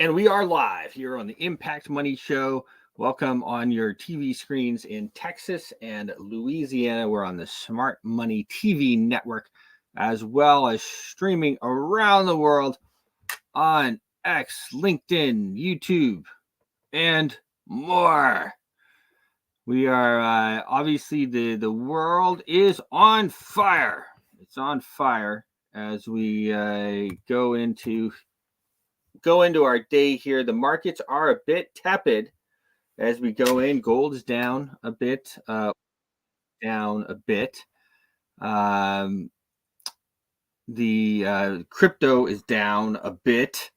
And we are live here on the Impact Money Show. Welcome on your TV screens in Texas and Louisiana. We're on the Smart Money TV network, as well as streaming around the world on X, LinkedIn, YouTube, and more. We are obviously the world is on fire. It's on fire as we go into our day here. The markets are a bit tepid as we go in. Gold is down a bit. The crypto is down a bit.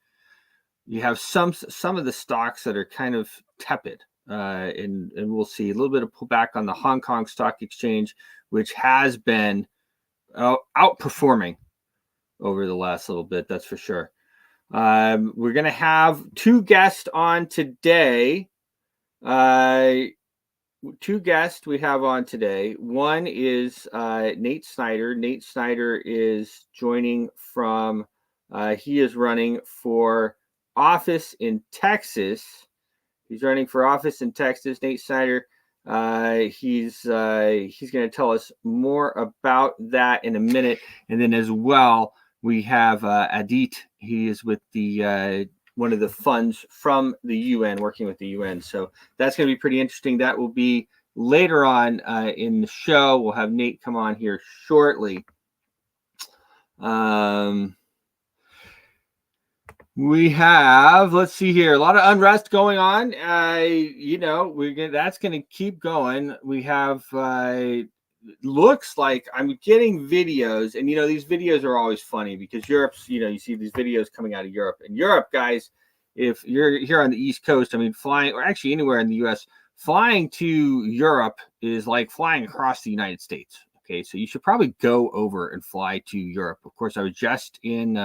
You have some of the stocks that are kind of tepid, and we'll see a little bit of pullback on the Hong Kong Stock Exchange, which has been outperforming over the last little bit. That's for sure. We're going to have two guests on today. Two guests we have on today. One is Nate Snyder. Nate Snyder is joining from, he is running for office in Texas. He's running for office in Texas. Nate Snyder, he's going to tell us more about that in a minute. And then as well, we have Adit. He is with the one of the funds from the UN, working with the UN. So that's going to be pretty interesting. That will be later on in the show. We'll have Nate come on here shortly. We have, let's see here, a lot of unrest going on. That's going to keep going. We have, looks like I'm getting videos, and these videos are always funny because Europe's, you see these videos coming out of Europe. And Europe, guys, if you're here on the East Coast, flying, or actually anywhere in the US, flying to Europe is like flying across the United States. Okay, so you should probably go over and fly to Europe. Of course, I was just in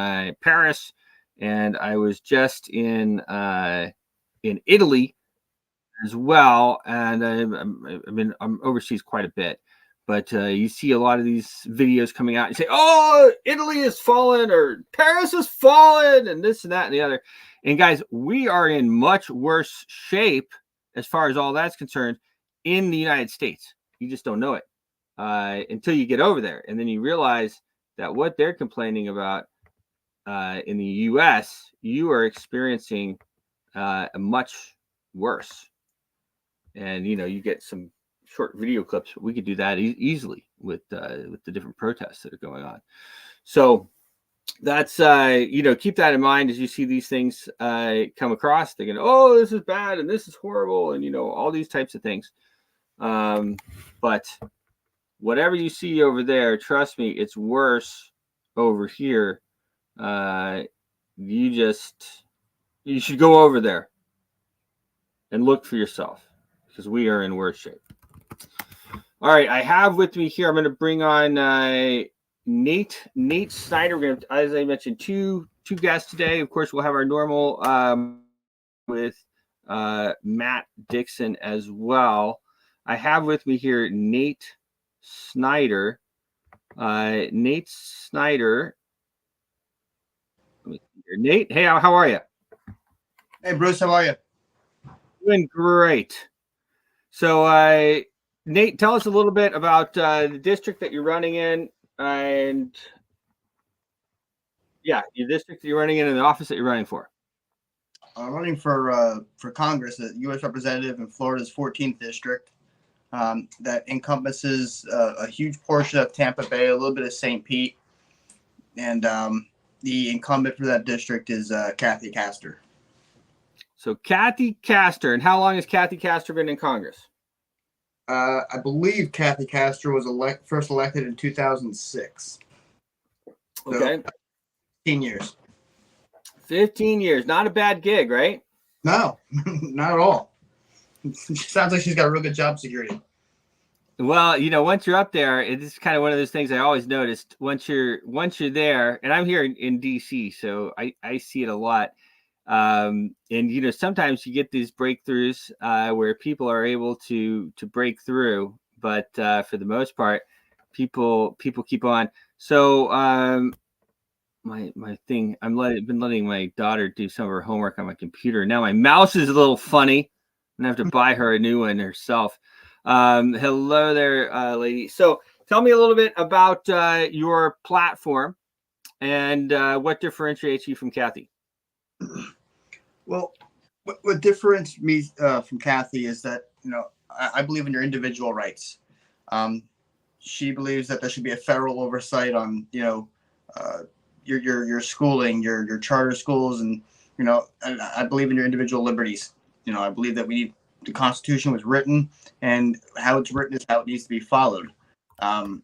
Paris, and I was just in Italy as well, and I'm overseas quite a bit. But you see a lot of these videos coming out and say, "Oh, Italy has fallen," or "Paris has fallen," and this and that and the other. And guys, we are in much worse shape as far as all that's concerned in the United States. You just don't know it until you get over there, and then you realize that what they're complaining about in the U.S., you are experiencing a much worse. And you get some short video clips. We could do that easily with the different protests that are going on. So that's keep that in mind as you see these things come across. Thinking, oh, this is bad and this is horrible, and all these types of things. But whatever you see over there, trust me, it's worse over here. You should go over there and look for yourself, because we are in worse shape. All right, I have with me here, I'm going to bring on Nate Snyder. We're going to, as I mentioned, two guests today. Of course, we'll have our normal with Matt Dixon as well. I have with me here Nate Snyder. Nate Snyder. Let me see here. Nate, hey, how are you? Hey, Bruce, how are you? Doing great. So, Nate, tell us a little bit about the district that you're running in, and your district that you're running in and the office that you're running for. I'm running for Congress, a U.S. representative in Florida's 14th district. That encompasses a huge portion of Tampa Bay, a little bit of St. Pete, and the incumbent for that district is Kathy Castor. So Kathy Castor, and how long has Kathy Castor been in Congress? I believe Kathy Castor was first elected in 2006. Okay. 15 years. 15 years. Not a bad gig, right? No, not at all. Sounds like she's got a real good job security. Well, once you're up there, it's kind of one of those things I always noticed. Once you're there, and I'm here in DC, so I see it a lot. And sometimes you get these breakthroughs where people are able to break through, but for the most part, people keep on. So my thing. Been letting my daughter do some of her homework on my computer. Now my mouse is a little funny, and I have to buy her a new one herself. Hello there, lady. So tell me a little bit about your platform and what differentiates you from Kathy. Well, what differentiates me from Kathy is that, I believe in your individual rights. She believes that there should be a federal oversight on, your schooling, your charter schools, and I believe in your individual liberties. I believe that the Constitution was written, and how it's written is how it needs to be followed. Um,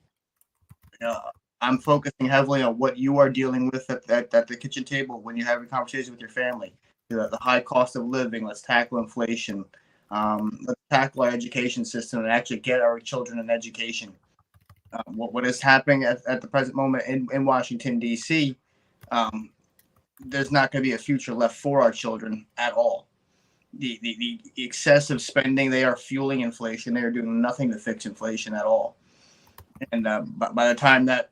I'm focusing heavily on what you are dealing with at the kitchen table when you're having conversations with your family. The high cost of living. Let's tackle inflation. Let's tackle our education system and actually get our children an education. What is happening at the present moment in Washington, D.C., there's not going to be a future left for our children at all. The excessive spending, they are fueling inflation. They are doing nothing to fix inflation at all. And by the time that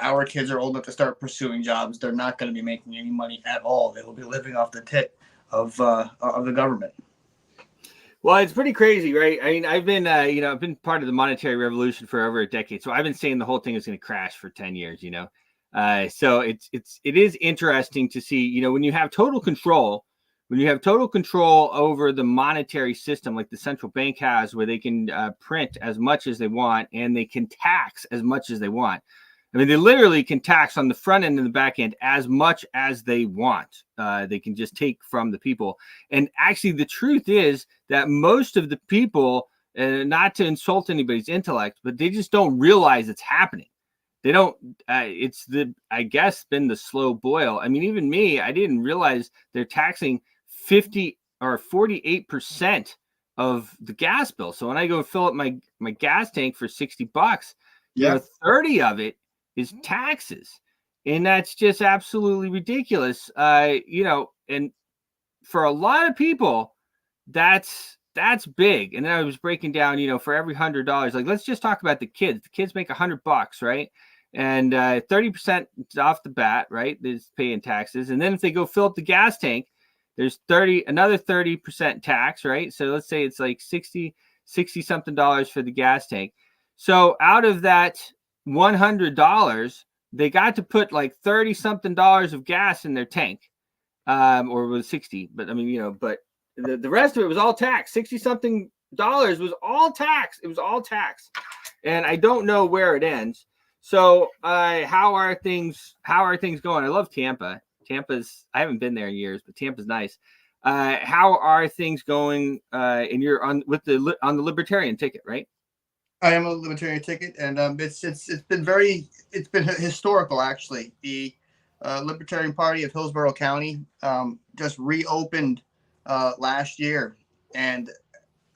our kids are old enough to start pursuing jobs, they're not going to be making any money at all. They will be living off the tit of the government. Well, it's pretty crazy, right? I mean, I've been part of the monetary revolution for over a decade, so I've been saying the whole thing is going to crash for 10 years. So it is interesting to see, when you have total control. When you have total control over the monetary system, like the central bank has, where they can print as much as they want and they can tax as much as they want. I mean, they literally can tax on the front end and the back end as much as they want. They can just take from the people. And actually, the truth is that most of the people, not to insult anybody's intellect, but they just don't realize it's happening. They don't, I guess, been the slow boil. I mean, even me, I didn't realize they're taxing 50 or 48% of the gas bill. So when I go fill up my gas tank for $60, 30 of it is taxes. And that's just absolutely ridiculous. And for a lot of people, that's big. And then I was breaking down, for every $100, like, let's just talk about the kids. The kids make $100, right? And 30% off the bat, right? Is paying taxes. And then if they go fill up the gas tank, there's another 30% tax, right? So let's say it's like 60 something dollars for the gas tank. So out of that $100, they got to put like 30 something dollars of gas in their tank, or was 60. But I mean, but the rest of it was all tax. 60 something dollars was all tax. It was all tax. And I don't know where it ends. So how are things going? I love Tampa. I haven't been there in years, but Tampa's nice. How are things going? And you're on the libertarian ticket, right? I am a libertarian ticket, and it's been historical actually. The Libertarian Party of Hillsborough County just reopened last year, and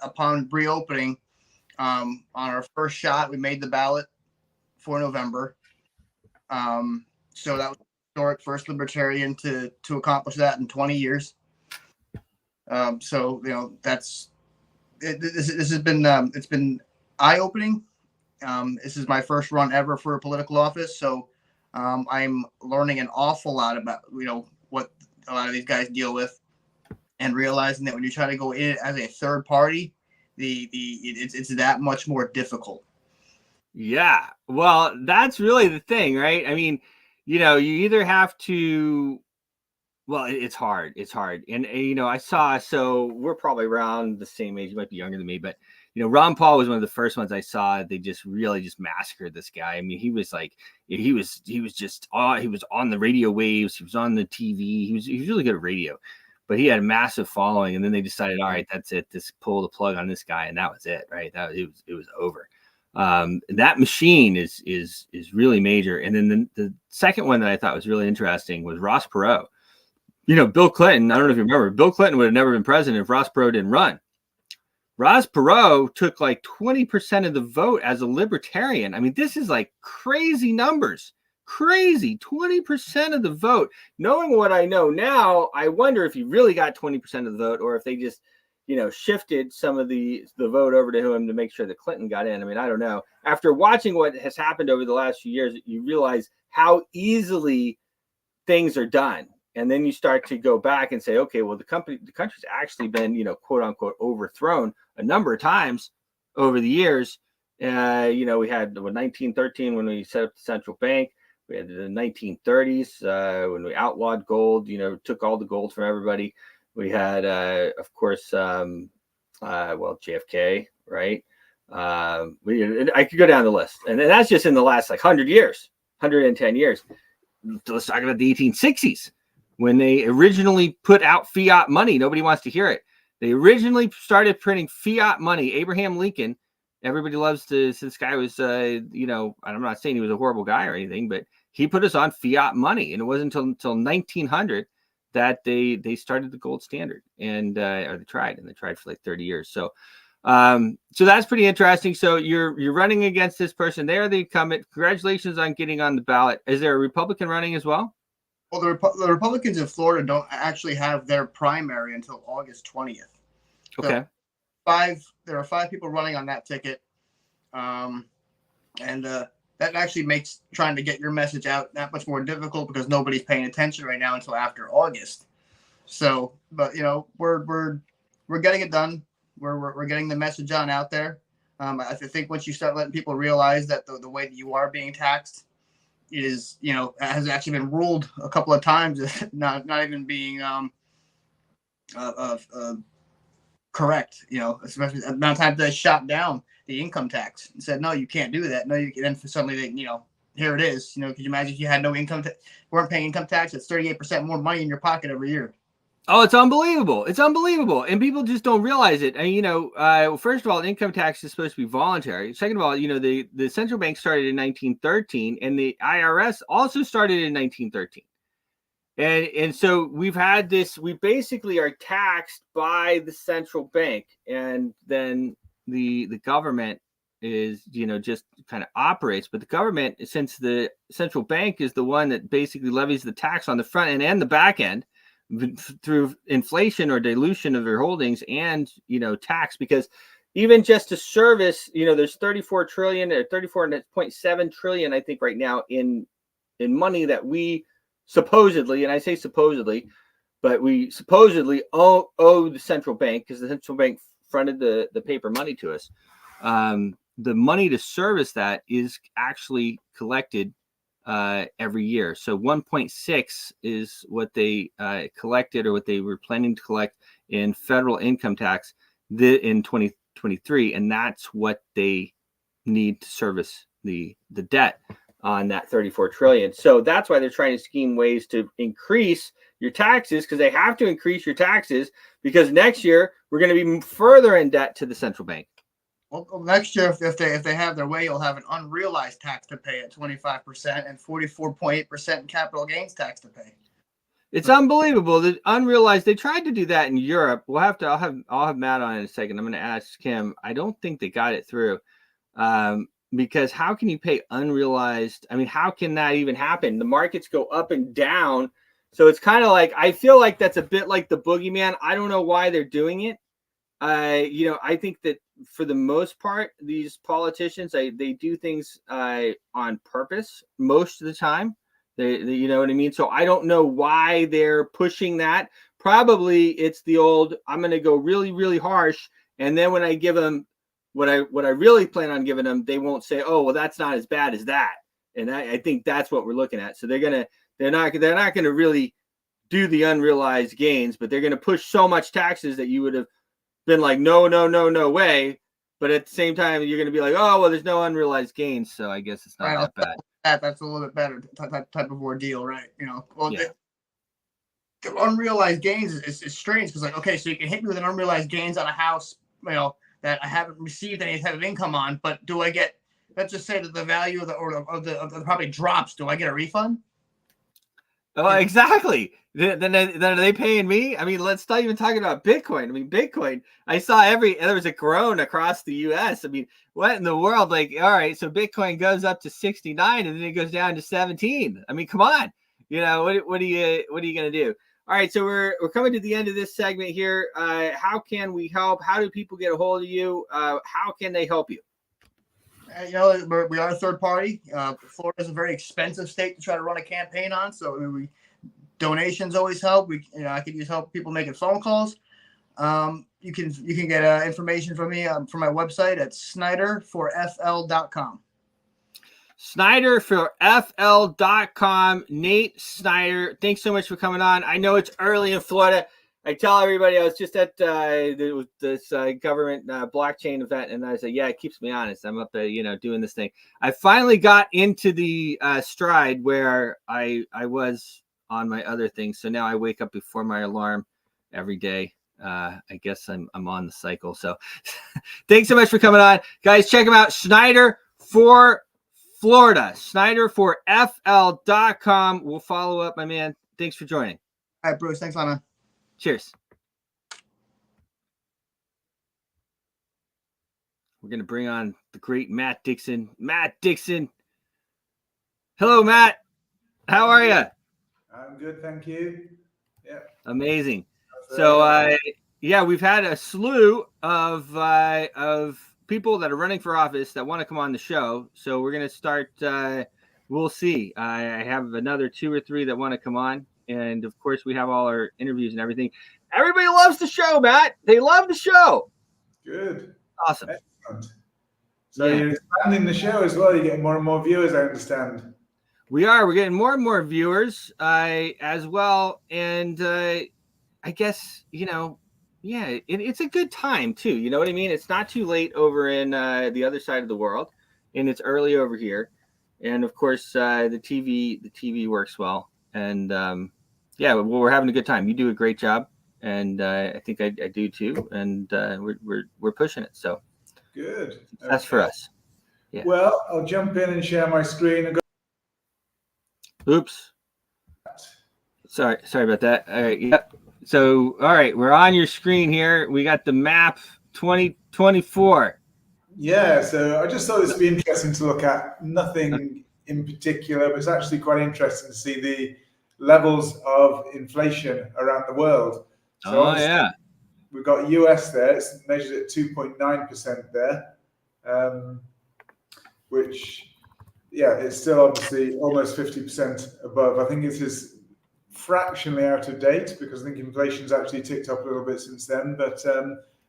upon reopening, on our first shot, we made the ballot for November. So that was historic, first libertarian to accomplish that in 20 years. So this has been it's been eye-opening. This is my first run ever for a political office, so I'm learning an awful lot about what a lot of these guys deal with, and realizing that when you try to go in as a third party, it's that much more difficult. Yeah, well, that's really the thing, right? I mean, you either have to. Well, it's hard. It's hard. And, I saw, so we're probably around the same age. You might be younger than me, but, Ron Paul was one of the first ones I saw. They just really just massacred this guy. I mean, he was like, he was on the radio waves. He was on the TV. He was really good at radio, but he had a massive following. And then they decided, all right, that's it. Just pull the plug on this guy. And that was it, right? It was over. That machine is really major. And then the second one that I thought was really interesting was Ross Perot. Bill Clinton, I don't know if you remember, Bill Clinton would have never been president if Ross Perot didn't run. Ross Perot took like 20% of the vote as a libertarian. I mean, this is like crazy numbers. Crazy. 20% of the vote. Knowing what I know now, I wonder if he really got 20% of the vote, or if they just, shifted some of the vote over to him to make sure that Clinton got in. I mean, I don't know. After watching what has happened over the last few years, you realize how easily things are done. And then you start to go back and say, okay, well, the country's actually been, quote unquote, overthrown a number of times over the years. We had 1913 when we set up the central bank. We had the 1930s when we outlawed gold, took all the gold from everybody. We had, of course, JFK, right? I could go down the list. And that's just in the last 100 years, 110 years. Let's talk about the 1860s. When they originally put out fiat money, nobody wants to hear it. They originally started printing fiat money. Abraham Lincoln, everybody loves to say this guy was, I'm not saying he was a horrible guy or anything, but he put us on fiat money. And it wasn't until 1900 that they started the gold standard, and or they tried for 30 years. So that's pretty interesting. So you're running against this person. They are the incumbent. Congratulations on getting on the ballot. Is there a Republican running as well? Well, the Republicans in Florida don't actually have their primary until August 20th. Okay. So there are 5 people running on that ticket. And that actually makes trying to get your message out that much more difficult because nobody's paying attention right now until after August. So, but we're getting it done. We're getting the message on out there. I think once you start letting people realize that the way that you are being taxed is, has actually been ruled a couple of times, not even being correct. Especially the amount of times they shot down the income tax and said, no, you can't do that. No, you can. Then suddenly they, here it is. Could you imagine if you had no income, weren't paying income tax? It's 38% more money in your pocket every year. Oh, it's unbelievable. It's unbelievable. And people just don't realize it. And, first of all, income tax is supposed to be voluntary. Second of all, the central bank started in 1913 and the IRS also started in 1913. And so we've had this, we basically are taxed by the central bank, and then the government is, just kind of operates. But the government, since the central bank is the one that basically levies the tax on the front end and the back end, through inflation or dilution of their holdings and, tax, because even just to service, there's 34 trillion or 34.7 trillion, I think right now in money that we supposedly, and I say supposedly, but we supposedly owe the central bank, because the central bank fronted the paper money to us. The money to service that is actually collected every year. So 1.6 is what they collected, or what they were planning to collect in federal income tax in 2023, and that's what they need to service the debt on that 34 trillion. So that's why they're trying to scheme ways to increase your taxes, because they have to increase your taxes, because next year we're going to be further in debt to the central bank. Well, next year, if they have their way, you'll have an unrealized tax to pay at 25% and 44.8% capital gains tax to pay. It's unbelievable. The unrealized. They tried to do that in Europe. I'll have Matt on in a second. I'm going to ask him. I don't think they got it through, because how can you pay unrealized? I mean, how can that even happen? The markets go up and down, so it's kind of like, I feel like that's a bit like the boogeyman. I don't know why they're doing it. I think that for the most part, these politicians, they do things on purpose most of the time. They you know what I mean? So I don't know why they're pushing that. Probably it's the old, I'm going to go really, really harsh, and then when I give them what I really plan on giving them, they won't say, oh, well, that's not as bad as that. And I think that's what we're looking at. So they're not going to really do the unrealized gains, but they're going to push so much taxes that you would have been like, no way. But at the same time, you're going to be like, oh, well, there's no unrealized gains, so I guess it's not that bad. That's a little bit better type of ordeal, right? Well, yeah. The unrealized gains is strange, because, like, okay, so you can hit me with an unrealized gains on a house, that I haven't received any type of income on, but do I get, let's just say that the value of the property drops, do I get a refund? Oh, exactly. Then are they paying me? I mean, let's not even talk about Bitcoin. I mean, Bitcoin, I saw there was a groan across the US. I mean, what in the world? Like, all right, so Bitcoin goes up to 69 and then it goes down to 17. I mean, come on. What are you going to do? All right, so we're coming to the end of this segment here. How can we help? How do people get a hold of you? How can they help you? We are a third party. Florida is a very expensive state to try to run a campaign on. So Donations always help. I could use help people making phone calls. You can get information from me from my website at snyderforfl.com. Snyderforfl.com. Nate Snyder, thanks so much for coming on. I know it's early in Florida. I tell everybody I was just at this government blockchain event, and I said, yeah, it keeps me honest. I'm up there, doing this thing. I finally got into the stride where I was on my other things. So now I wake up before my alarm every day. I guess I'm on the cycle. So thanks so much for coming on. Guys, check them out. Snyder for Florida. Snyderforfl.com. We'll follow up, my man. Thanks for joining. All right, Bruce. Thanks, Lana. Cheers. We're going to bring on the great Matt Dixon. Matt Dixon. Hello, Matt. How are you? I'm good, thank you. Yeah. Amazing. So, we've had a slew of people that are running for office that want to come on the show. So we're going to start. We'll see. I have another 2 or 3 that want to come on. And, of course, we have all our interviews and everything. Everybody loves the show, Matt. They love the show. Good. Awesome. Excellent. So you're expanding the show as well. You're getting more and more viewers, I understand. We are. We're getting more and more viewers as well. And I guess, it's a good time, too. You know what I mean? It's not too late over in the other side of the world. And it's early over here. And, of course, the TV works well. And, we're having a good time. You do a great job. And I think I do, too. And we're pushing it. So good. That's for us. Yeah. Well, I'll jump in and share my screen. Oops. Sorry about that. All right. Yep. So, all right, we're on your screen here. We got the map 2024. Yeah, so I just thought this would be interesting to look at. Nothing in particular, but it's actually quite interesting to see the levels of inflation around the world. So we've got US there. It's measured at 2.9% there, which, it's still obviously almost 50% above. I think it is fractionally out of date because I think inflation's actually ticked up a little bit since then, but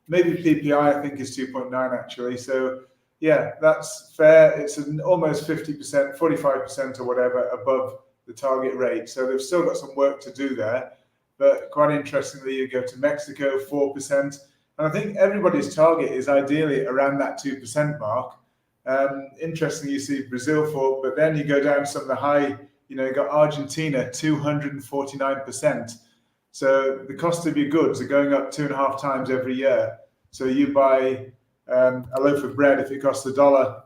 maybe PPI I think is 2.9 actually. So that's fair. It's an almost 50%, 45% or whatever above the target rate. So they've still got some work to do there. But quite interestingly, you go to Mexico, 4%. And I think everybody's target is ideally around that 2% mark. Interestingly, you see Brazil but then you go down some of the high, you got Argentina, 249%. So the cost of your goods are going up 2.5 times every year. So you buy a loaf of bread, if it costs $1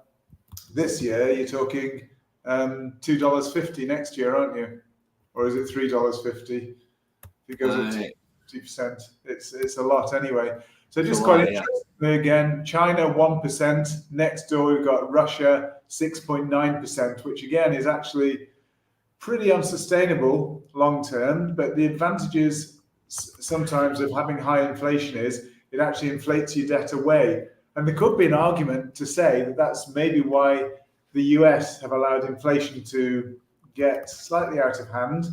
this year, you're talking $2.50 next year, aren't you? Or is it $3.50? If it goes up to 50%, it's a lot anyway. So just quite interesting. Again, China 1%. Next door we've got Russia 6.9%, which again is actually pretty unsustainable long term. But the advantages sometimes of having high inflation is it actually inflates your debt away. And there could be an argument to say that that's maybe why the US have allowed inflation to get slightly out of hand.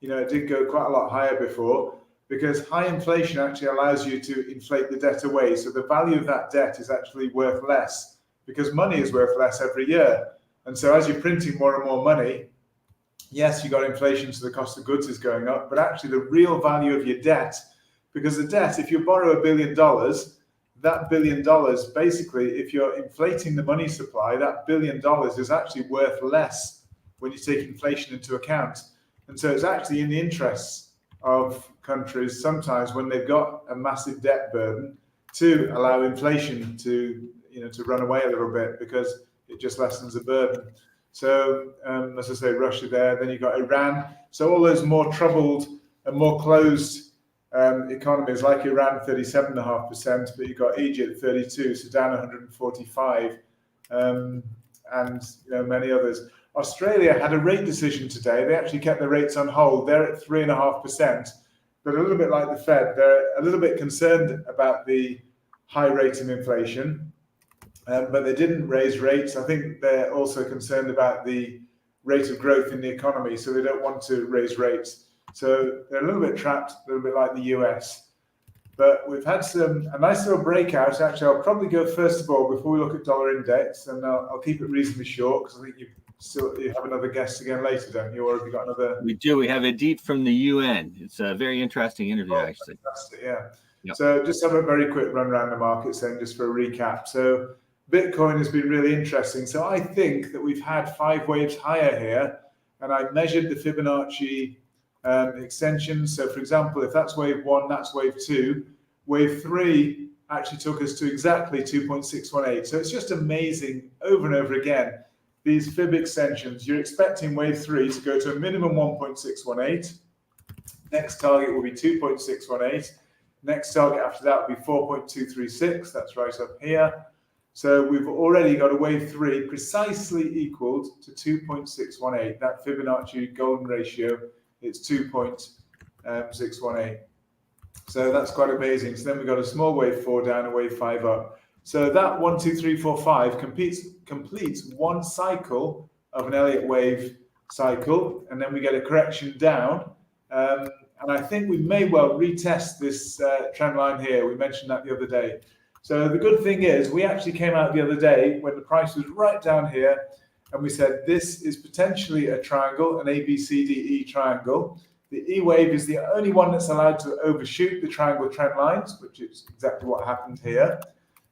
It did go quite a lot higher before, because high inflation actually allows you to inflate the debt away. So the value of that debt is actually worth less because money is worth less every year. And so as you're printing more and more money, yes, you got inflation, so the cost of goods is going up, but actually the real value of your debt, because the debt, if you borrow $1 billion, that $1 billion, basically, if you're inflating the money supply, that $1 billion is actually worth less when you take inflation into account. And so it's actually in the interests of countries sometimes when they've got a massive debt burden to allow inflation to run away a little bit because it just lessens the burden. So as I say, Russia there, then you've got Iran. So all those more troubled and more closed economies like Iran, 37.5%, but you've got Egypt 32, Sudan 145, and many others. Australia had a rate decision today. They actually kept the rates on hold. They're at 3.5%, but a little bit like the Fed, they're a little bit concerned about the high rate of inflation, but they didn't raise rates. I think they're also concerned about the rate of growth in the economy, so they don't want to raise rates. So they're a little bit trapped, a little bit like the US. But we've had a nice little breakout. Actually, I'll probably go first of all before we look at dollar index, and I'll keep it reasonably short because I think you have another guest again later, don't you? Or have you got another? We do. We have Edith from the UN. It's a very interesting interview, actually. Fantastic, yeah. Yep. So just have a very quick run around the markets then, just for a recap. So Bitcoin has been really interesting. So I think that we've had 5 waves higher here, and I measured the Fibonacci extensions. So for example, if that's wave 1, that's wave 2. Wave 3 actually took us to exactly 2.618. So it's just amazing over and over again. These fib extensions, you're expecting wave 3 to go to a minimum 1.618. Next target will be 2.618. Next target after that will be 4.236. That's right up here. So we've already got a wave 3 precisely equaled to 2.618. That Fibonacci golden ratio is 2.618. So that's quite amazing. So then we've got a small wave 4 down, a wave 5 up. So that 1, 2, 3, 4, 5 completes one cycle of an Elliott wave cycle, and then we get a correction down. And I think we may well retest this trend line here. We mentioned that the other day. So the good thing is we actually came out the other day when the price was right down here, and we said this is potentially a triangle, an ABCDE triangle. The E wave is the only one that's allowed to overshoot the triangle trend lines, which is exactly what happened here.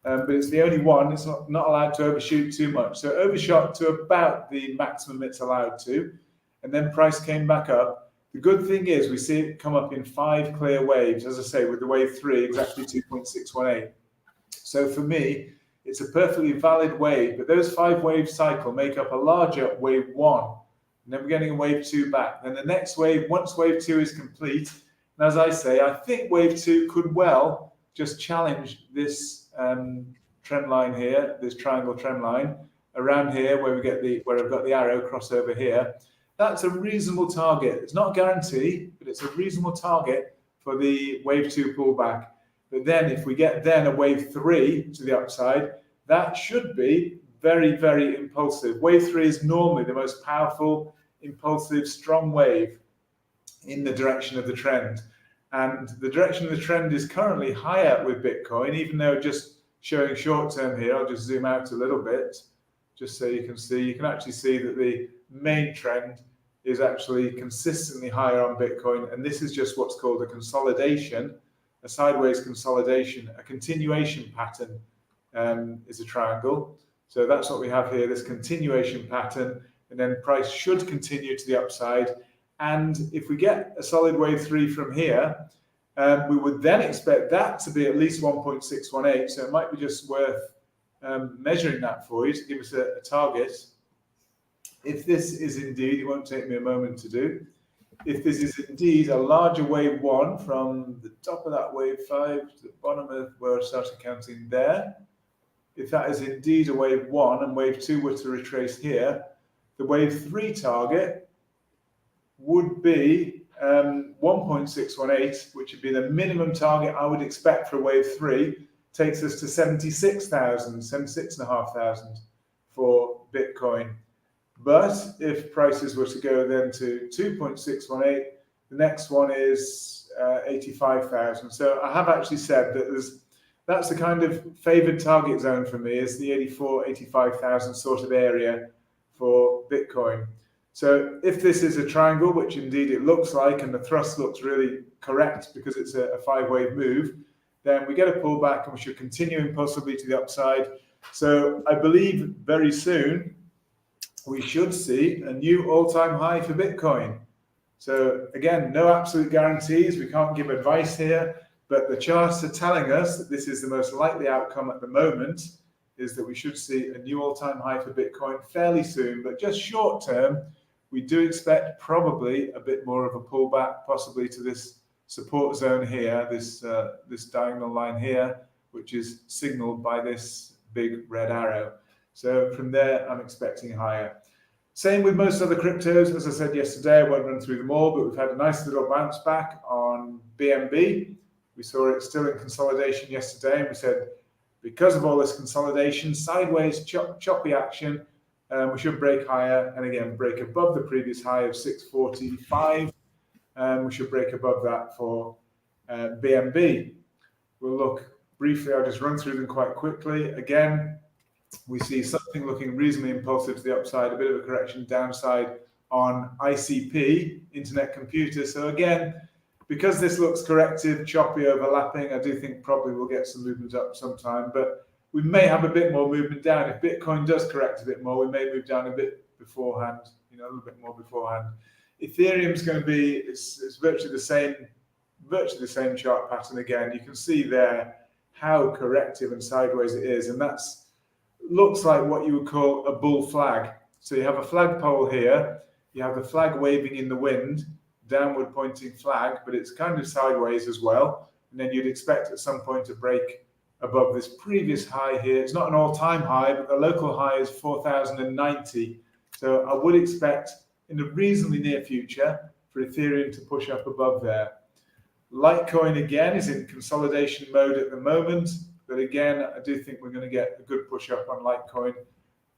But it's the only one. It's not allowed to overshoot too much. So it overshot to about the maximum it's allowed to, and then price came back up. The good thing is we see it come up in 5 clear waves, as I say, with the wave 3, exactly 2.618. So for me, it's a perfectly valid wave, but those 5 wave cycle make up a larger wave 1. And then we're getting a wave 2 back. Then the next wave, once wave 2 is complete, and as I say, I think wave 2 could well just challenge this trend line here, this triangle trend line around here where I've got the arrow cross over here. That's a reasonable target. It's not a guarantee, but it's a reasonable target for the wave 2 pullback. But then if we get then a wave 3 to the upside, that should be very, very impulsive. Wave 3 is normally the most powerful, impulsive, strong wave in the direction of the trend. And the direction of the trend is currently higher with Bitcoin, even though just showing short term here, I'll just zoom out a little bit, just so you can see. You can actually see that the main trend is actually consistently higher on Bitcoin. And this is just what's called a consolidation, a sideways consolidation. A continuation pattern is a triangle. So that's what we have here, this continuation pattern. And then price should continue to the upside. And if we get a solid wave 3 from here, we would then expect that to be at least 1.618. So it might be just worth measuring that for you to give us a target. If this is indeed, it won't take me a moment to do. If this is indeed a larger wave 1 from the top of that wave 5 to the bottom of where I started counting there, if that is indeed a wave 1 and wave 2 were to retrace here, the wave 3 target would be 1.618, which would be the minimum target I would expect for wave 3, takes us to 76,500 for Bitcoin. But if prices were to go then to 2.618, the next one is 85,000. So I have actually said that that's the kind of favored target zone for me, is the 85,000 sort of area for Bitcoin. So if this is a triangle, which indeed it looks like, and the thrust looks really correct because it's a 5-wave move, then we get a pullback and we should continue impulsively to the upside. So I believe very soon we should see a new all-time high for Bitcoin. So again, no absolute guarantees. We can't give advice here, but the charts are telling us that this is the most likely outcome at the moment, is that we should see a new all-time high for Bitcoin fairly soon. But just short term, we do expect probably a bit more of a pullback, possibly to this support zone here, this diagonal line here, which is signaled by this big red arrow. So from there, I'm expecting higher. Same with most other cryptos. As I said yesterday, I won't run through them all, but we've had a nice little bounce back on BNB. We saw it still in consolidation yesterday, and we said, because of all this consolidation, sideways, choppy action, we should break higher and again break above the previous high of 645. We should break above that for BNB. We'll look briefly, I'll just run through them quite quickly. Again, we see something looking reasonably impulsive to the upside, a bit of a correction downside on ICP, Internet Computer. So again, because this looks corrective, choppy, overlapping, I do think probably we'll get some movement up sometime, but we may have a bit more movement down. If Bitcoin does correct a bit more, we may move down a bit beforehand, a little bit more beforehand. Ethereum's going to be, it's virtually the same chart pattern again. You can see there how corrective and sideways it is, and that's looks like what you would call a bull flag. So you have a flagpole here, you have the flag waving in the wind, downward pointing flag, but it's kind of sideways as well. And then you'd expect at some point to break above this previous high here. It's not an all-time high, but the local high is 4,090. So I would expect in the reasonably near future for Ethereum to push up above there. Litecoin again is in consolidation mode at the moment, but again, I do think we're going to get a good push up on Litecoin.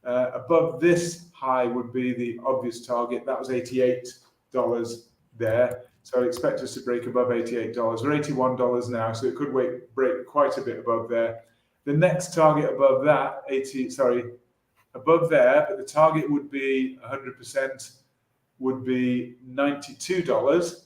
Above this high would be the obvious target. That was $88 there. So I expect us to break above $88. We're $81 now, so it could break quite a bit above there. The next target above that, above there, but the target would be 100%, would be $92.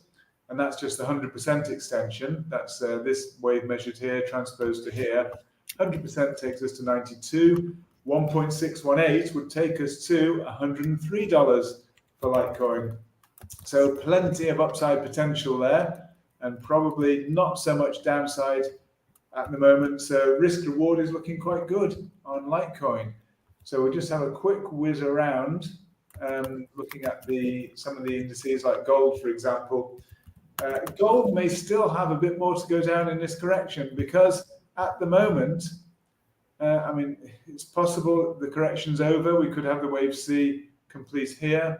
And that's just the 100% extension. That's this wave measured here, transposed to here. 100% takes us to 92. 1.618 would take us to $103 for Litecoin. So plenty of upside potential there, and probably not so much downside at the moment. So risk reward is looking quite good on Litecoin. So we'll just have a quick whiz around, looking at some of the indices like gold, for example. Gold may still have a bit more to go down in this correction because at the moment, it's possible the correction's over. We could have the wave C complete here.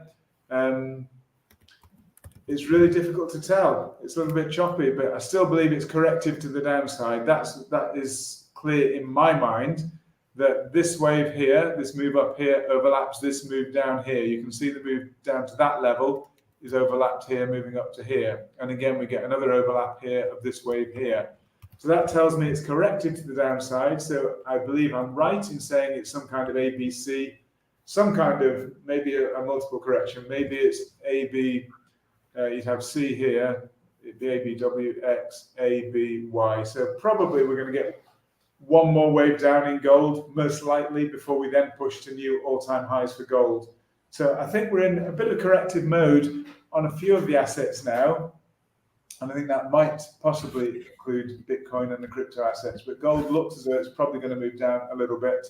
It's really difficult to tell. It's a little bit choppy, but I still believe it's corrective to the downside. That is clear in my mind that this wave here, this move up here overlaps this move down here. You can see the move down to that level is overlapped here, moving up to here. And again, we get another overlap here of this wave here. So that tells me it's corrected to the downside. So I believe I'm right in saying it's some kind of ABC, some kind of maybe a multiple correction. Maybe it's AB, you'd have C here, it'd be ABWX, ABY. So probably we're going to get one more wave down in gold, most likely, before we then push to new all-time highs for gold. So I think we're in a bit of corrective mode on a few of the assets now. And I think that might possibly include Bitcoin and the crypto assets. But gold looks as though it's probably going to move down a little bit.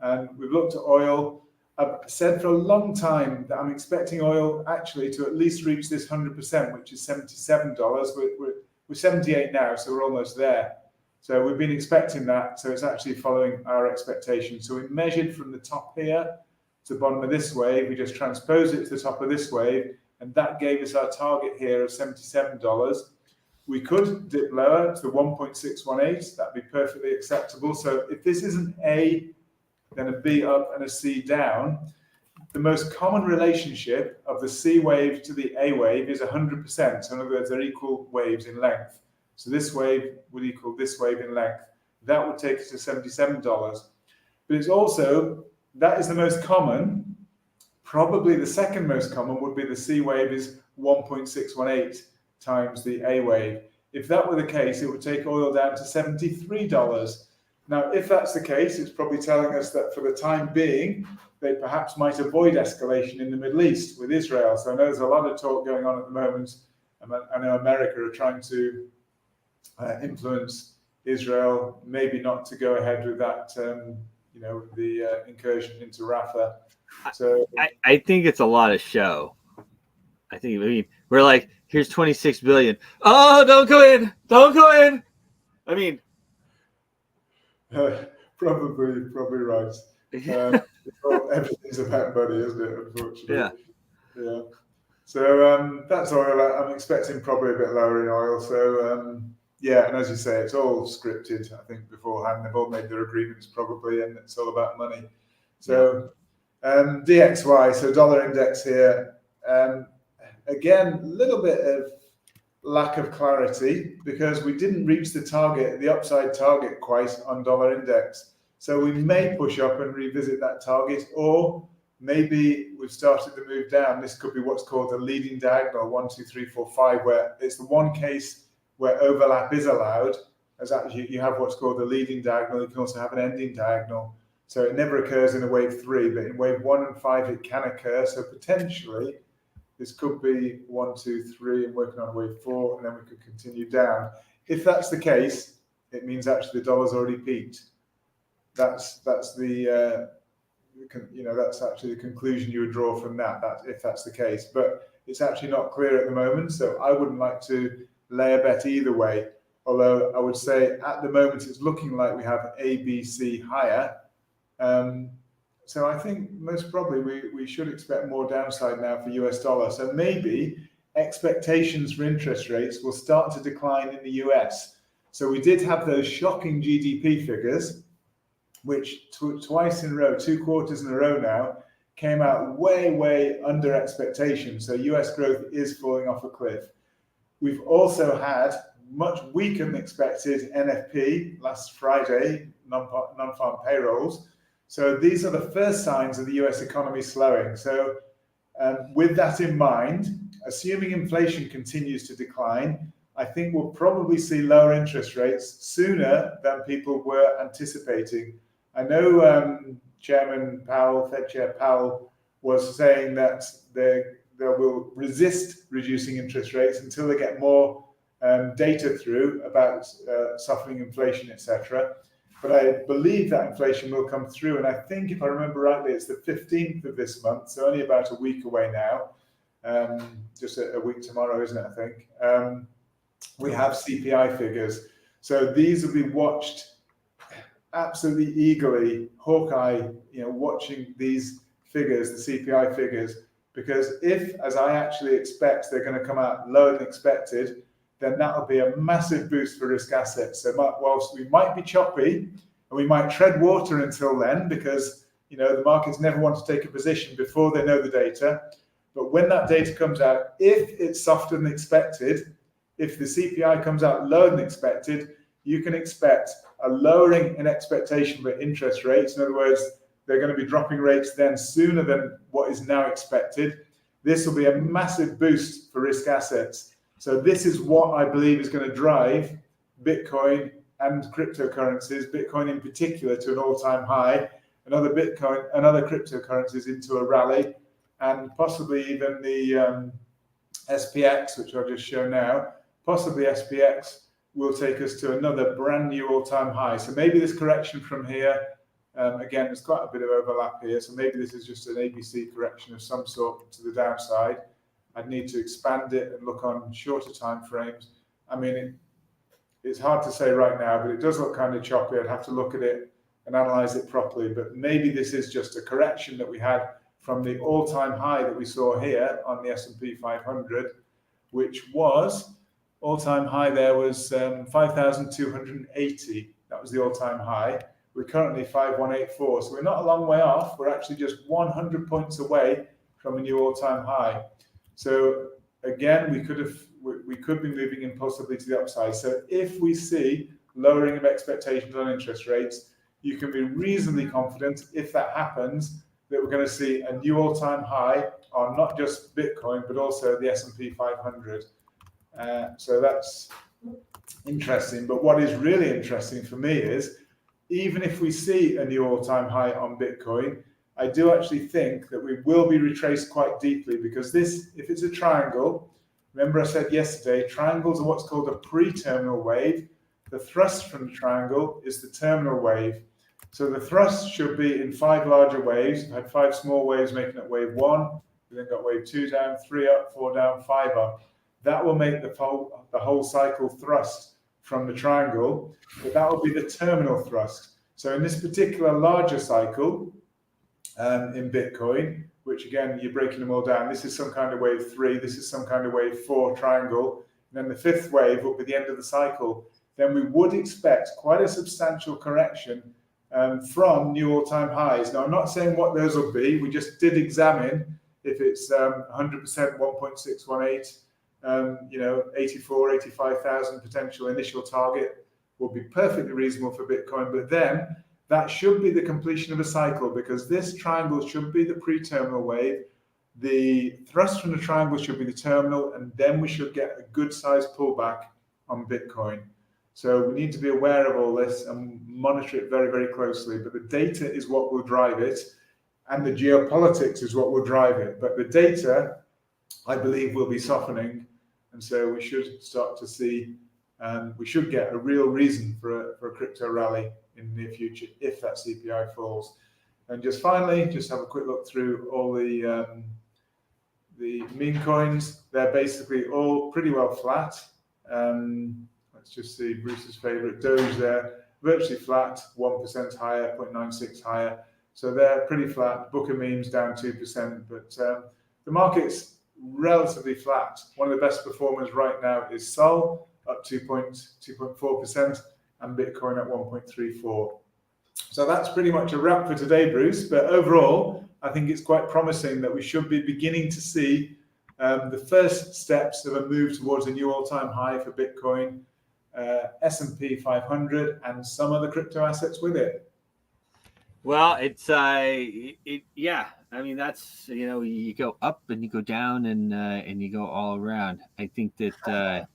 And we've looked at oil. I've said for a long time that I'm expecting oil actually to at least reach this 100%, which is $77. We're 78 now, so we're almost there. So we've been expecting that. So it's actually following our expectations. So we measured from the top here to the bottom of this wave. We just transposed it to the top of this wave, and that gave us our target here of $77. We could dip lower to the 1.618. That'd be perfectly acceptable. So if this is an A, then a B up and a C down, the most common relationship of the C wave to the A wave is 100%. So in other words, they're equal waves in length. So this wave would equal this wave in length. That would take us to $77. But it's also, that is the most common. Probably the second most common would be the C wave is 1.618 times the A wave. If that were the case, it would take oil down to $73. Now, if that's the case, it's probably telling us that for the time being, they perhaps might avoid escalation in the Middle East with Israel. So I know there's a lot of talk going on at the moment. I know America are trying to influence Israel, maybe not to go ahead with that, the incursion into Rafah. So I think it's a lot of show. We're like, here's 26 billion. Oh, don't go in. Probably right. Everything's about money, isn't it? Unfortunately. Yeah. So that's oil. I'm expecting probably a bit lower in oil. So and as you say, it's all scripted. I think beforehand they've all made their agreements probably, and it's all about money. So DXY, so dollar index here. Again, a little bit of lack of clarity because we didn't reach the upside target quite on dollar index. So we may push up and revisit that target, or maybe we've started to move down. This could be what's called a leading diagonal, 1, 2, 3, 4, 5, where it's the one case where overlap is allowed. As actually you have what's called a leading diagonal. You can also have an ending diagonal. So it never occurs in a wave 3, but in wave 1 and 5 it can occur. So potentially this could be 1, 2, 3, and working on wave 4, and then we could continue down. If that's the case, it means actually the dollar's already peaked. That's the that's actually the conclusion you would draw from that if that's the case. But it's actually not clear at the moment, so I wouldn't like to lay a bet either way. Although I would say at the moment it's looking like we have A, B, C higher. So I think most probably we should expect more downside now for US dollar. So maybe expectations for interest rates will start to decline in the US. So we did have those shocking GDP figures, which twice in a row, 2 quarters in a row now, came out way under expectation. So US growth is falling off a cliff. We've also had much weaker than expected NFP last Friday, non-farm payrolls. So these are the first signs of the US economy slowing. So with that in mind, assuming inflation continues to decline, I think we'll probably see lower interest rates sooner than people were anticipating. I know Chairman Powell, Fed Chair Powell, was saying that they will resist reducing interest rates until they get more data through about softening inflation, etc. But I believe that inflation will come through, and I think, if I remember rightly, it's the 15th of this month, so only about a week away now. Just a week tomorrow, isn't it? I think we have CPI figures, so these will be watched absolutely eagerly, hawkeye, watching these figures, the CPI figures, because if, as I actually expect, they're going to come out lower than expected, then that'll be a massive boost for risk assets. So whilst we might be choppy and we might tread water until then, because the markets never want to take a position before they know the data, but when that data comes out, if it's softer than expected, if the CPI comes out lower than expected, you can expect a lowering in expectation for interest rates. In other words, they're going to be dropping rates then sooner than what is now expected. This will be a massive boost for risk assets. So this is what I believe is going to drive Bitcoin and cryptocurrencies, Bitcoin in particular, to an all-time high, and other Bitcoin and other cryptocurrencies into a rally, and possibly even the SPX, which I'll just show now. Possibly SPX will take us to another brand new all-time high. So maybe this correction from here, again, there's quite a bit of overlap here. So maybe this is just an ABC correction of some sort to the downside. I'd need to expand it and look on shorter time frames. I mean, it's hard to say right now, but it does look kind of choppy. I'd have to look at it and analyze it properly. But maybe this is just a correction that we had from the all-time high that we saw here on the S&P 500, which was all-time high there was 5,280. That was the all-time high. We're currently 5,184. So we're not a long way off. We're actually just 100 points away from a new all-time high. So again, we could be moving impulsively to the upside. So if we see lowering of expectations on interest rates, you can be reasonably confident, if that happens, that we're going to see a new all-time high on not just Bitcoin, but also the S&P 500. So that's interesting. But what is really interesting for me is, even if we see a new all-time high on Bitcoin, I do actually think that we will be retraced quite deeply, because this, if it's a triangle, remember I said yesterday, triangles are what's called a pre-terminal wave. The thrust from the triangle is the terminal wave. So the thrust should be in 5 larger waves. We've had 5 small waves making up wave 1. We then got wave 2 down, 3 up, 4 down, 5 up. That will make the whole cycle thrust from the triangle, but that will be the terminal thrust. So in this particular larger cycle, in Bitcoin, which again, you're breaking them all down, this is some kind of wave 3, this is some kind of wave 4 triangle, and then the 5th wave will be the end of the cycle. Then we would expect quite a substantial correction from new all-time highs. Now, I'm not saying what those will be. We just did examine if it's 100% 1.618 84, 85,000 potential initial target will be perfectly reasonable for Bitcoin. But then that should be the completion of a cycle, because this triangle should be the pre-terminal wave. The thrust from the triangle should be the terminal, and then we should get a good sized pullback on Bitcoin. So we need to be aware of all this and monitor it very, very closely. But the data is what will drive it, and the geopolitics is what will drive it. But the data, I believe, will be softening, and so we should start to see, we should get a real reason for a crypto rally in the near future if that CPI falls. And just finally, just have a quick look through all the meme coins. They're basically all pretty well flat. Let's just see Bruce's favorite Doge there, virtually flat, 1% higher, 0.96 higher. So they're pretty flat. Booker memes down 2%, but the market's relatively flat. One of the best performers right now is Sol, up 2.4%, and Bitcoin at 1.34. So that's pretty much a wrap for today, Bruce. But overall, I think it's quite promising that we should be beginning to see the first steps of a move towards a new all-time high for Bitcoin, S&P 500, and some other crypto assets with it. Well, it's yeah. I mean, that's, you go up and you go down and you go all around. I think that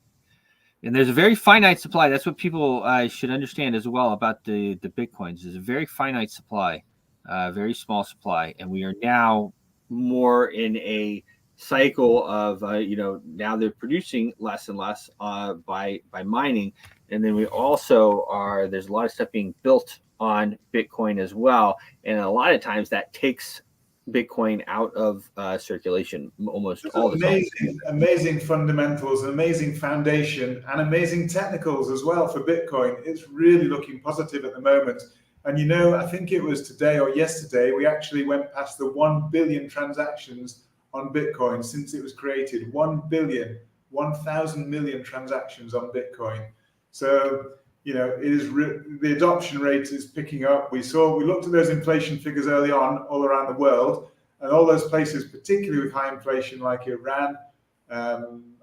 and there's a very finite supply. That's what people should understand as well about the Bitcoins. There's a very finite supply, very small supply, and we are now more in a cycle of now they're producing less and less by mining, and then we also are, there's a lot of stuff being built on Bitcoin as well, and a lot of times that takes Bitcoin out of circulation almost all the time. Amazing fundamentals, amazing foundation, and amazing technicals as well for Bitcoin. It's really looking positive at the moment. And I think it was today or yesterday, we actually went past the 1 billion transactions on Bitcoin since it was created. 1 billion, 1,000 million transactions on Bitcoin. So, it is the adoption rate is picking up. We looked at those inflation figures early on all around the world, and all those places, particularly with high inflation like Iran,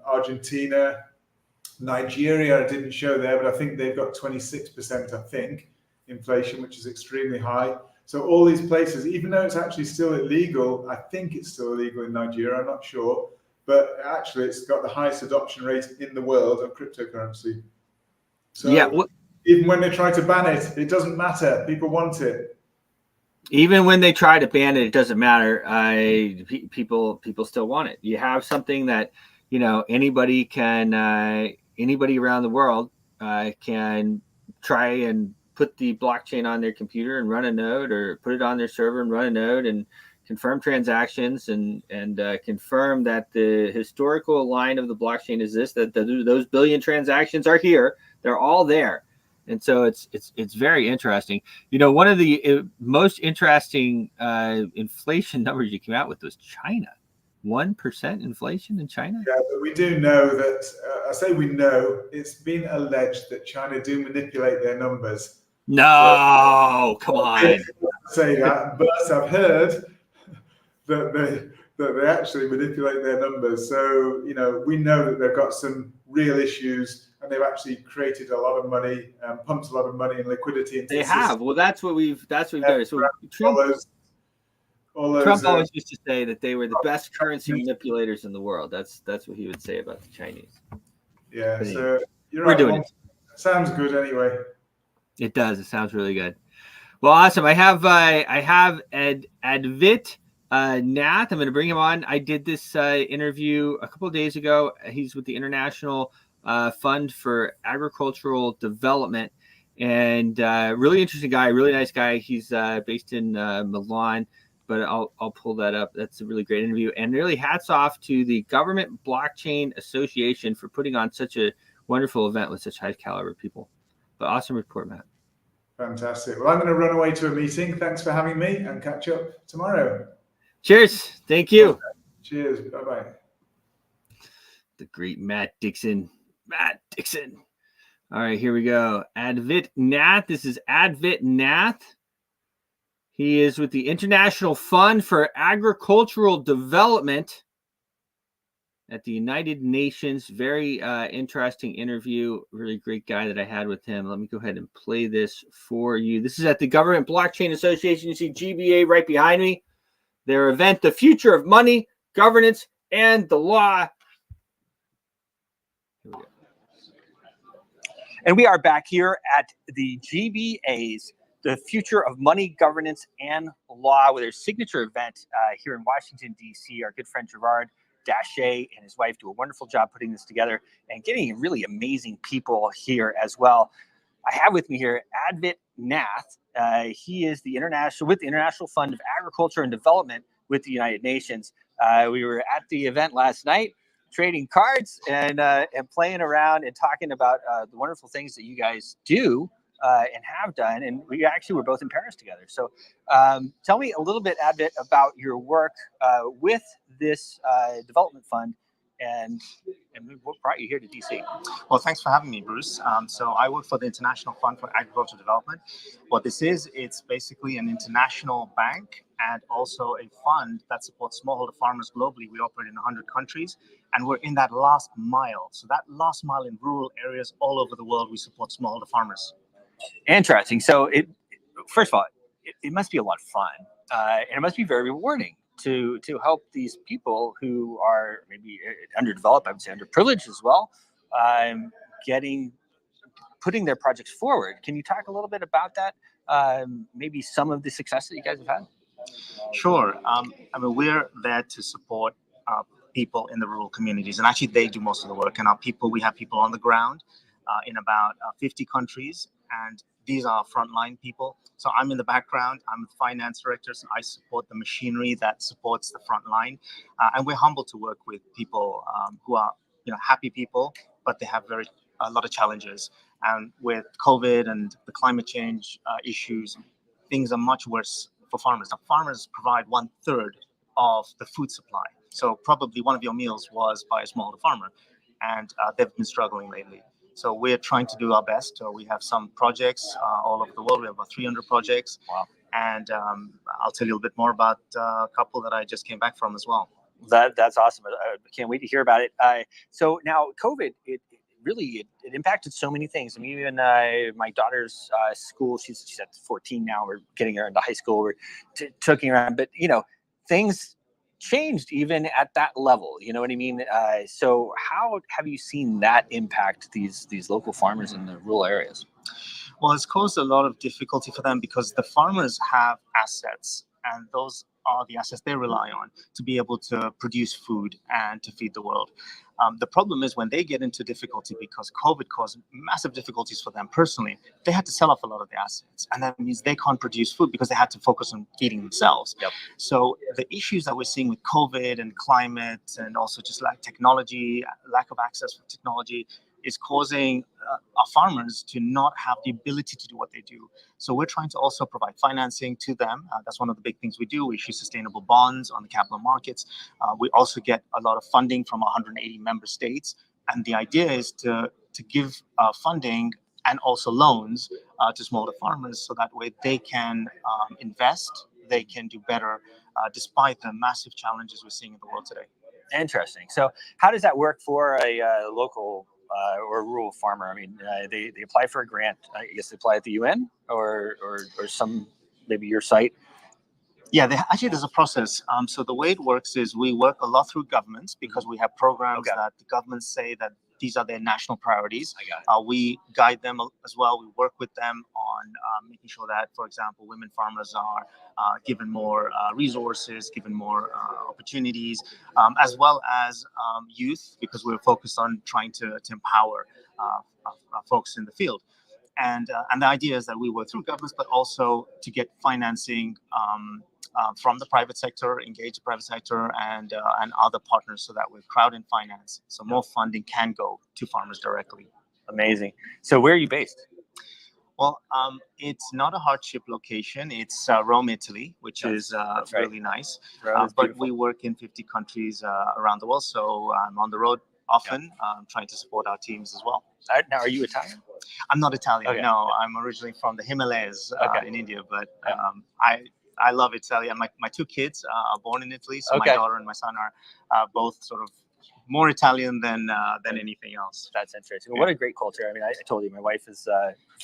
Argentina, Nigeria, I didn't show there, but I think they've got 26%, inflation, which is extremely high. So all these places, even though it's actually still illegal, I think it's still illegal in Nigeria, I'm not sure, but actually it's got the highest adoption rate in the world of cryptocurrency. So yeah, even when they try to ban it, it doesn't matter. People want it. Even when they try to ban it doesn't matter. People still want it. You have something that anybody can, anybody around the world can try and put the blockchain on their computer and run a node, or put it on their server and run a node and confirm transactions and confirm that the historical line of the blockchain is this, that those billion transactions are here. They're all there. And so it's very interesting. One of the most interesting inflation numbers you came out with was China. 1% inflation in China? Yeah, but we do know that, I say we know, it's been alleged that China do manipulate their numbers. No, so, come on. I say that, but I've heard that they actually manipulate their numbers. So, we know that they've got some real issues, and they've actually created a lot of money, pumped a lot of money and liquidity into the system. They have. Well, that's what we've noticed. So Trump always used to say that they were the best currency manipulators in the world. That's what he would say about the Chinese. Yeah, so you're we're right. Doing it. Sounds good anyway. It does. It sounds really good. Well, awesome. I have Advit Nath. I'm going to bring him on. I did this interview a couple of days ago. He's with the International Fund for Agricultural Development, and really interesting guy, really nice guy. He's based in Milan, but I'll pull that up. That's a really great interview, and really hats off to the Government Blockchain Association for putting on such a wonderful event with such high caliber people. But awesome report, Matt. Fantastic. Well, I'm going to run away to a meeting. Thanks for having me, and catch up tomorrow. Cheers. Thank you. Okay. Cheers. Bye-bye. The great Matt Dixon. Matt Dixon. All right, here we go. Advit Nath. This is Advit Nath. He is with the International Fund for Agricultural Development. at the United Nations. Very interesting interview. Really great guy that I had with him. Let me go ahead and play this for you. This is at the Government Blockchain Association. You see GBA right behind me. Their event, The Future of Money, Governance, and the Law. Here we go. And we are back here at the GBA's, The Future of Money, Governance, and Law, with their signature event here in Washington, D.C. Our good friend Gerard Daché and his wife do a wonderful job putting this together and getting really amazing people here as well. I have with me here Advit Nath. He is the International Fund of Agriculture and Development with the United Nations. We were at the event last night, trading cards and playing around and talking about the wonderful things that you guys do and have done. And we actually were both in Paris together. So tell me a little bit, Advit, about your work with this development fund and what brought you here to DC. Well, thanks for having me, Bruce. So I work for the International Fund for Agricultural Development. What this is, it's basically an international bank and also a fund that supports smallholder farmers globally. We operate in 100 countries, and we're in that last mile. So that last mile in rural areas all over the world, we support smallholder farmers. Interesting. So first of all, it must be a lot of fun, and it must be very rewarding to help these people who are maybe underdeveloped, I would say underprivileged as well, putting their projects forward. Can you talk a little bit about that? Maybe some of the success that you guys have had? Sure. I mean, we're there to support people in the rural communities, and actually they do most of the work. And we have people on the ground in about 50 countries, and these are frontline people. So I'm in the background. I'm the finance director, so I support the machinery that supports the front line. And we're humbled to work with people who are, happy people, but they have a lot of challenges. And with COVID and the climate change issues, things are much worse for farmers. Now, farmers provide 1/3 of the food supply. So probably one of your meals was by a smallholder farmer, and they've been struggling lately. So we're trying to do our best. We have some projects all over the world. We have about 300 projects. Wow. And I'll tell you a little bit more about a couple that I just came back from as well. That's awesome. I can't wait to hear about it. So now COVID, it really impacted so many things. I mean, even my daughter's school, she's at 14 now. We're getting her into high school. We're taking her around, but things changed even at that level. You know what I mean? So how have you seen that impact these local farmers in the rural areas? Well, it's caused a lot of difficulty for them because the farmers have assets, and those are the assets they rely on to be able to produce food and to feed the world. The problem is when they get into difficulty, because COVID caused massive difficulties for them personally, they had to sell off a lot of the assets. And that means they can't produce food because they had to focus on feeding themselves. Yep. So the issues that we're seeing with COVID and climate, and also just lack of access to technology, is causing our farmers to not have the ability to do what they do. So we're trying to also provide financing to them. That's one of the big things we do. We issue sustainable bonds on the capital markets. We also get a lot of funding from 180 member states. And the idea is to give funding and also loans to smaller farmers, so that way they can invest, they can do better, despite the massive challenges we're seeing in the world today. Interesting. So how does that work for a local or rural farmer? I mean, they apply for a grant. I guess they apply at the UN or some, maybe your site. Yeah, there's a process. So the way it works is we work a lot through governments because we have programs that the governments say that these are their national priorities. I got it. We guide them as well. We work with them on making sure that, for example, women farmers are given more resources, given more opportunities, as well as youth, because we're focused on trying to empower folks in the field. And the idea is that we work through governments, but also to get financing from the private sector, engage the private sector and other partners, so that we're crowd and finance. So more funding can go to farmers directly. Amazing. So where are you based? Well, it's not a hardship location. It's Rome, Italy, which is really nice. But we work in 50 countries around the world. So I'm on the road often, trying to support our teams as well. Now, are you Italian? I'm not Italian. Okay. No, I'm originally from the Himalayas in India, but I love Italy. My two kids are born in Italy, so my daughter and my son are both sort of more Italian than anything else. That's interesting. What a great culture. I mean, I told you, my wife is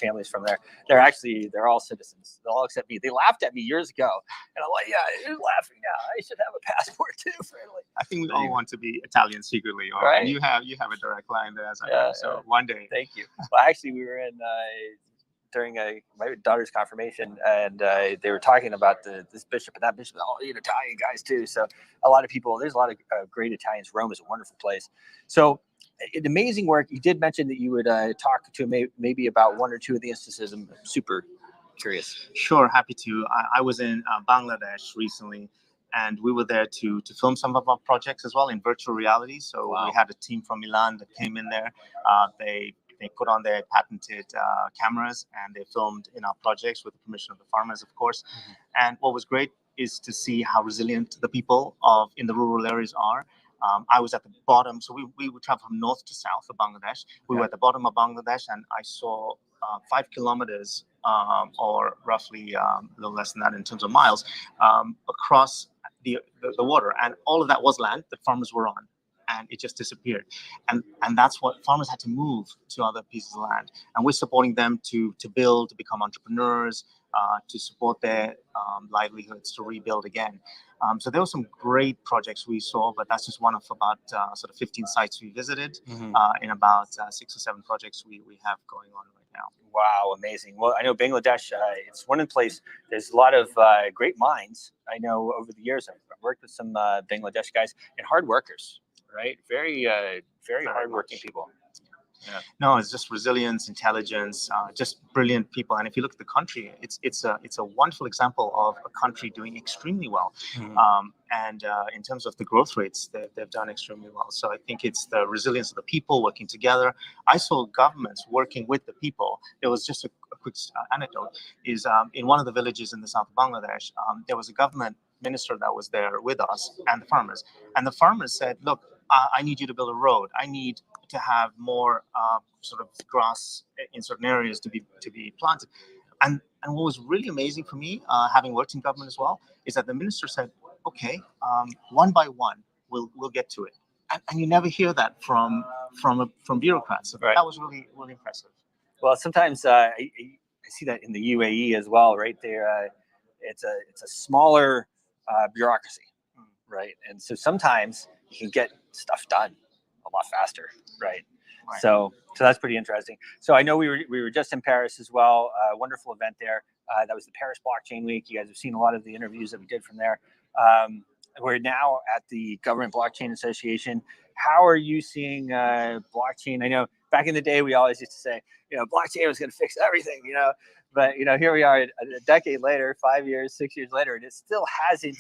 family's from there. They're all citizens. They'll all accept me. They laughed at me years ago, and I'm like, yeah, you're laughing now. I should have a passport too for Italy. I think we all want to be Italian secretly, Right? And you have a direct line there, as I know. So one day. Thank you. Well, actually, we were in during my daughter's confirmation, and they were talking about this bishop and that bishop, all the Italian guys too. So a lot of people, there's a lot of great Italians. Rome is a wonderful place. So amazing work. You did mention that you would talk to maybe about one or two of the instances. I'm super curious. Sure, happy to. I was in Bangladesh recently, and we were there to film some of our projects as well in virtual reality. So we had a team from Milan that came in there. They put on their patented cameras, and they filmed in our projects with the permission of the farmers, of course. Mm-hmm. And what was great is to see how resilient the people in the rural areas are. I was at the bottom, so we would travel from north to south of Bangladesh. We were at the bottom of Bangladesh, and I saw 5 kilometers, or roughly a little less than that in terms of miles, across the water, and all of that was land that farmers were on, and it just disappeared. And that's what farmers had to move to other pieces of land, and we're supporting them to build, to become entrepreneurs, to support their livelihoods, to rebuild again. So there were some great projects we saw, but that's just one of about sort of 15 sites we visited, in about 6 or 7 projects we have going on right now. Wow, amazing. Well, I know Bangladesh, it's one place, there's a lot of great minds. I know over the years, I've worked with some Bangladesh guys and hard workers, right? Very hardworking people. Yeah. No, it's just resilience, intelligence, just brilliant people. And if you look at the country, it's a wonderful example of a country doing extremely well. Mm-hmm. And in terms of the growth rates, they've done extremely well. So I think it's the resilience of the people working together. I saw governments working with the people. There was just a quick anecdote. Is in one of the villages in the south of Bangladesh, there was a government minister that was there with us and the farmers. And the farmers said, look, I need you to build a road. I need to have more sort of grass in certain areas to be planted. And what was really amazing for me, having worked in government as well, is that the minister said, okay, one by one, we'll get to it. And you never hear that from bureaucrats. So that was really, really impressive. Well, sometimes I see that in the UAE as well, right? There, it's a smaller bureaucracy, right? And so sometimes you can get stuff done a lot faster, right? So that's pretty interesting. So I know we were just in Paris as well. Wonderful event there. That was the Paris Blockchain Week. You guys have seen a lot of the interviews that we did from there. We're now at the Government Blockchain Association. How are you seeing blockchain? I know back in the day we always used to say, blockchain was going to fix everything, But here we are, a decade later, 5 years, 6 years later, and it still hasn't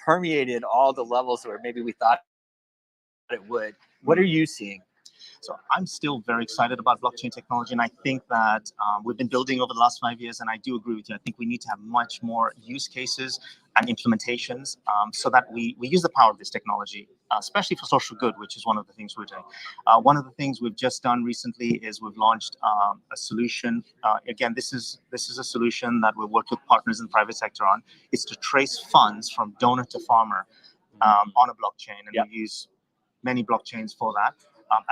permeated all the levels where maybe we thought it would. What are you seeing? So I'm still very excited about blockchain technology, and I think that we've been building over the last 5 years, and I do agree with you. I think we need to have much more use cases and implementations so that we use the power of this technology, especially for social good, which is one of the things we're doing. One of the things we've just done recently is we've launched a solution. Again, this is a solution that we've worked with partners in the private sector on. It's to trace funds from donor to farmer on a blockchain, and we use many blockchains for that.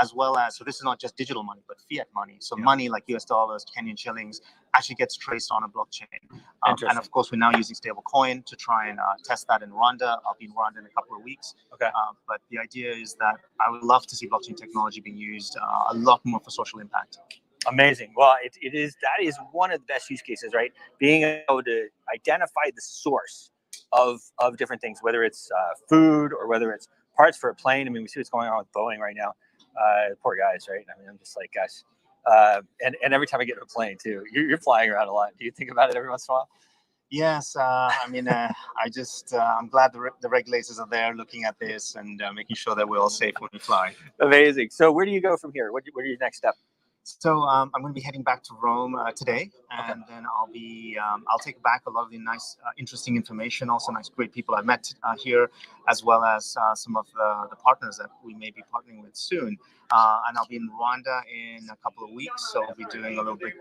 As well as, so this is not just digital money, but fiat money. So money like US dollars, Kenyan shillings actually gets traced on a blockchain. And of course, we're now using stablecoin to try and test that in Rwanda. I'll be in Rwanda in a couple of weeks. Okay. But the idea is that I would love to see blockchain technology being used a lot more for social impact. Amazing. Well, that is one of the best use cases, right? Being able to identify the source of different things, whether it's food or whether it's parts for a plane. I mean, we see what's going on with Boeing right now. Poor guys, right? I mean, I'm just like, gosh. And every time I get in a plane too, you're flying around a lot. Do you think about it every once in a while? Yes. I mean, I'm glad the regulators are there looking at this and making sure that we're all safe when we fly. Amazing. So where do you go from here? What are your next steps? So I'm going to be heading back to Rome today, and then I'll take back a lot of the nice, interesting information, also nice, great people I've met here, as well as some of the partners that we may be partnering with soon. and I'll be in Rwanda in a couple of weeks. So we'll be doing a little bit,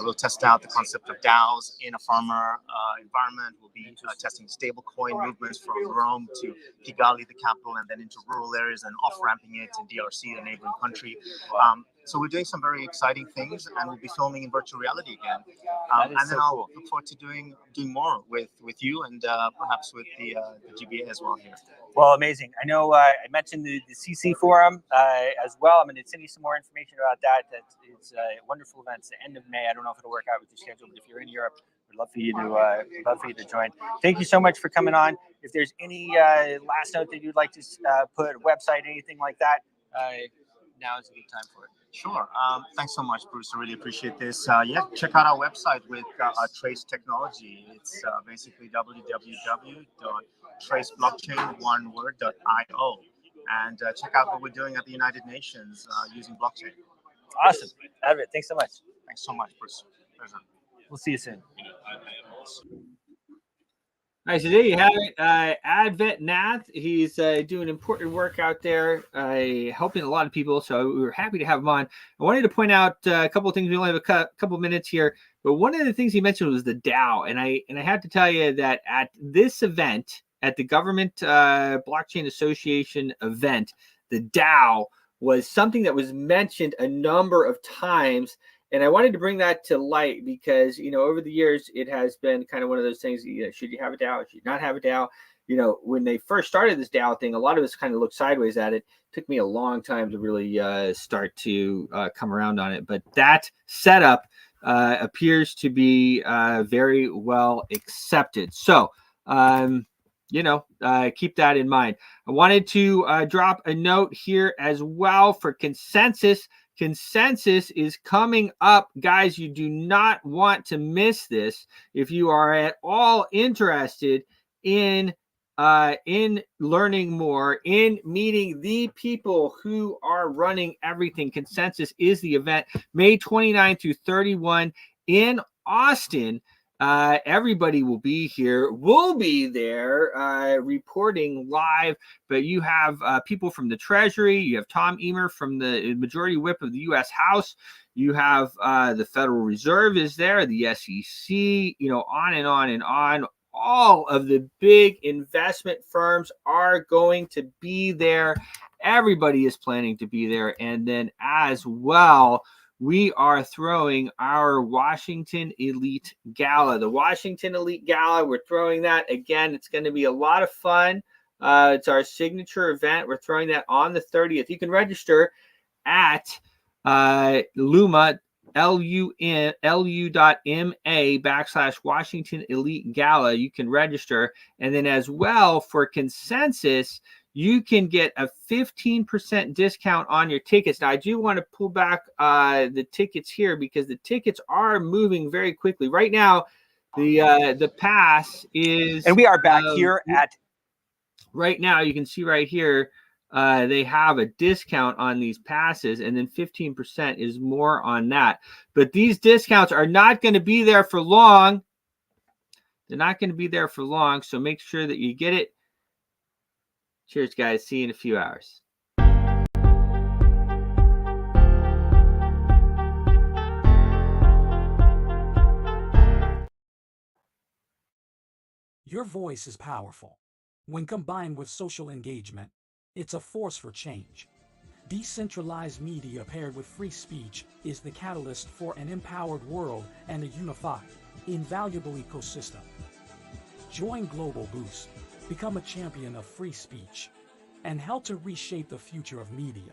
we'll test out the concept of DAOs in a farmer environment. We'll be testing stablecoin movements from Rome to Kigali, the capital, and then into rural areas and off-ramping it to DRC, the neighboring country. So we're doing some very exciting things, and we'll be filming in virtual reality again. And then I'll look forward to doing more with you and perhaps with the GBA as well here. Well, amazing. I know I mentioned the CC Forum as well. I'm going to send you some more information about that. It's a wonderful event. It's the end of May. I don't know if it'll work out with your schedule, but if you're in Europe, we'd love for you to join. Thank you so much for coming on. If there's any last note that you'd like to put, website, anything like that, now is a good time for it. Sure. Thanks so much, Bruce. I really appreciate this. Yeah, check out our website with Trace Technology. It's basically www.traceblockchain.io. And check out what we're doing at the United Nations using blockchain. Awesome. Advent, thanks so much. Thanks so much, Bruce. Pleasure. We'll see you soon. All right, so there you have it. Advent Nath, he's doing important work out there, helping a lot of people. So we were happy to have him on. I wanted to point out a couple of things. We only have a couple of minutes here, but one of the things he mentioned was the DAO, and I have to tell you that at this event, at the Government Blockchain Association event, the DAO was something that was mentioned a number of times. And I wanted to bring that to light because, over the years, it has been kind of one of those things, should you have a DAO? Should you not have a DAO? When they first started this DAO thing, a lot of us kind of looked sideways at it. It took me a long time to really start to come around on it. But that setup appears to be very well accepted. So, keep that in mind. I wanted to drop a note here as well for Consensus. Consensus is coming up, guys. You do not want to miss this. If you are at all interested in learning more, in meeting the people who are running everything, Consensus is the event, May 29 through 31 in Austin. Everybody will be here. We'll be there reporting live, but you have people from the Treasury. You have Tom Emmer from the Majority Whip of the U.S. House. You have the Federal Reserve is there, the SEC, on and on and on. All of the big investment firms are going to be there. Everybody is planning to be there. And then as well, we are throwing our Washington Elite Gala. The Washington Elite Gala, we're throwing that again. It's going to be a lot of fun. It's our signature event. We're throwing that on the 30th. You can register at Luma, lu.ma/Washington Elite Gala. You can register. And then as well for Consensus, you can get a 15% discount on your tickets. Now, I do want to pull back the tickets here because the tickets are moving very quickly. Right now, the pass is... And we are back here at... Right now, you can see right here, they have a discount on these passes, and then 15% is more on that. But these discounts are not going to be there for long. They're not going to be there for long, so make sure that you get it. Cheers, guys. See you in a few hours. Your voice is powerful. When combined with social engagement, it's a force for change. Decentralized media paired with free speech is the catalyst for an empowered world and a unified, invaluable ecosystem. Join Global Boost, become a champion of free speech, and help to reshape the future of media.